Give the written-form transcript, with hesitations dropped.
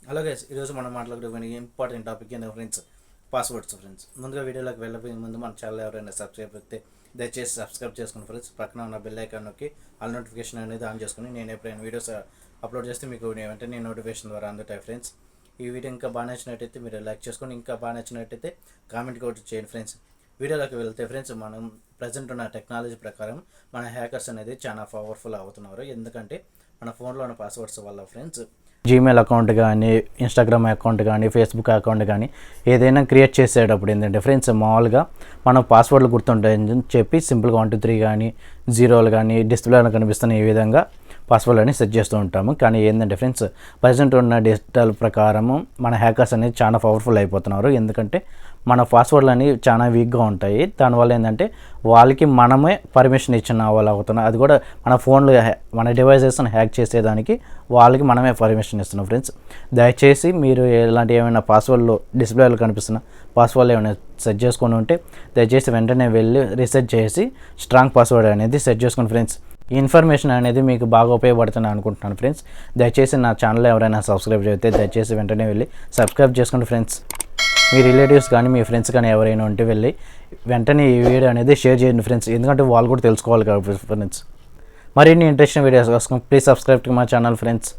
Hello guys, ఈరోజు మనం మాట్లాడుకునే ఇంపార్టెంట్ టాపిక్ ఏంటంటే ఫ్రెండ్స్, పాస్వర్డ్స్. ఫ్రెండ్స్, ముందుగా వీడియోలోకి వెళ్ళబోయే ముందు మన ఛానల్ ఎవరైనా సబ్స్క్రైబ్ అయితే దయచేసి సబ్స్క్రైబ్ చేసుకుని ఫ్రెండ్స్, పక్కన ఉన్న బెల్ ఐకాన్ నొక్కి ఆల్ నోటిఫికేషన్ అనేది ఆన్ చేసుకుని నేను ఎప్పుడైనా వీడియోస్ అప్లోడ్ చేస్తే మీకు వెంటనే నోటిఫికేషన్ ద్వారా అందుతాయి. ఫ్రెండ్స్, ఈ వీడియో ఇంకా బాగా నచ్చినట్టయితే మీరు లైక్ చేసుకొని, ఇంకా బాగా నచ్చినట్టయితే కామెంట్ కూడా చేయండి. ఫ్రెండ్స్, వీడియోలోకి వెళ్తే ఫ్రెండ్స్, మనం ప్రజెంట్ ఉన్న టెక్నాలజీ ప్రకారం మన హ్యాకర్స్ అనేది చాలా పవర్ఫుల్ అవుతున్నారు. ఎందుకంటే మన ఫోన్లో ఉన్న పాస్వర్డ్స్ వల్ల ఫ్రెండ్స్ జీమెయిల్ అకౌంట్ కానీ, ఇన్స్టాగ్రామ్ అకౌంట్ కానీ, ఫేస్బుక్ అకౌంట్ కానీ ఏదైనా క్రియేట్ చేసేటప్పుడు ఏంటంటే ఫ్రెండ్స్, మామూలుగా మనం పాస్వర్డ్లు గుర్తుంటాయని చెప్పి సింపుల్గా 1 2 3 కానీ, జీరోలు కానీ డిస్ప్లేలో కనిపిస్తున్న ఈ విధంగా పాస్వర్డ్ అని సెట్ చేస్తూ ఉంటాము. కానీ ఏంటంటే ఫ్రెండ్స్, ప్రజెంట్ ఉన్న డిజిటల్ ప్రకారము మన హ్యాకర్స్ అనేది చాలా పవర్ఫుల్ అయిపోతున్నారు. ఎందుకంటే మన పాస్వర్డ్లు అనేవి చాలా వీక్గా ఉంటాయి. దానివల్ల ఏంటంటే వాళ్ళకి మనమే పర్మిషన్ ఇచ్చిన వాళ్ళు అవుతున్నాం. అది కూడా మన ఫోన్లు, మన డివైజెస్ని హ్యాక్ చేసేదానికి వాళ్ళకి మనమే పర్మిషన్ ఇస్తున్నాం. ఫ్రెండ్స్, దయచేసి మీరు ఇలాంటి ఏమైనా పాస్వర్డ్లు డిస్ప్లేలో కనిపిస్తున్న పాస్వర్డ్లు ఏమైనా సెట్ చేసుకొని ఉంటే దయచేసి వెంటనే వెళ్ళి రీసెట్ చేసి స్ట్రాంగ్ పాస్వర్డ్ అనేది సెట్ చేసుకోండి. ఫ్రెండ్స్, ఈ ఇన్ఫర్మేషన్ అనేది మీకు బాగా ఉపయోగపడుతుంది అనుకుంటున్నాను. ఫ్రెండ్స్, దయచేసి నా ఛానల్ ఎవరైనా సబ్స్క్రైబ్ చేస్తే దయచేసి వెంటనే వెళ్ళి సబ్స్క్రైబ్ చేసుకోండి. ఫ్రెండ్స్, మీ రిలేటివ్స్ కానీ మీ ఫ్రెండ్స్ కానీ ఎవరైనా ఉంటే వెళ్ళి వెంటనే ఈ వీడియో అనేది షేర్ చేయండి ఫ్రెండ్స్. ఎందుకంటే వాళ్ళు కూడా తెలుసుకోవాలి కాబట్టి ఫ్రెండ్స్. మరిన్ని ఇంట్రెస్టింగ్ వీడియోస్ కోసం please subscribe to my channel friends.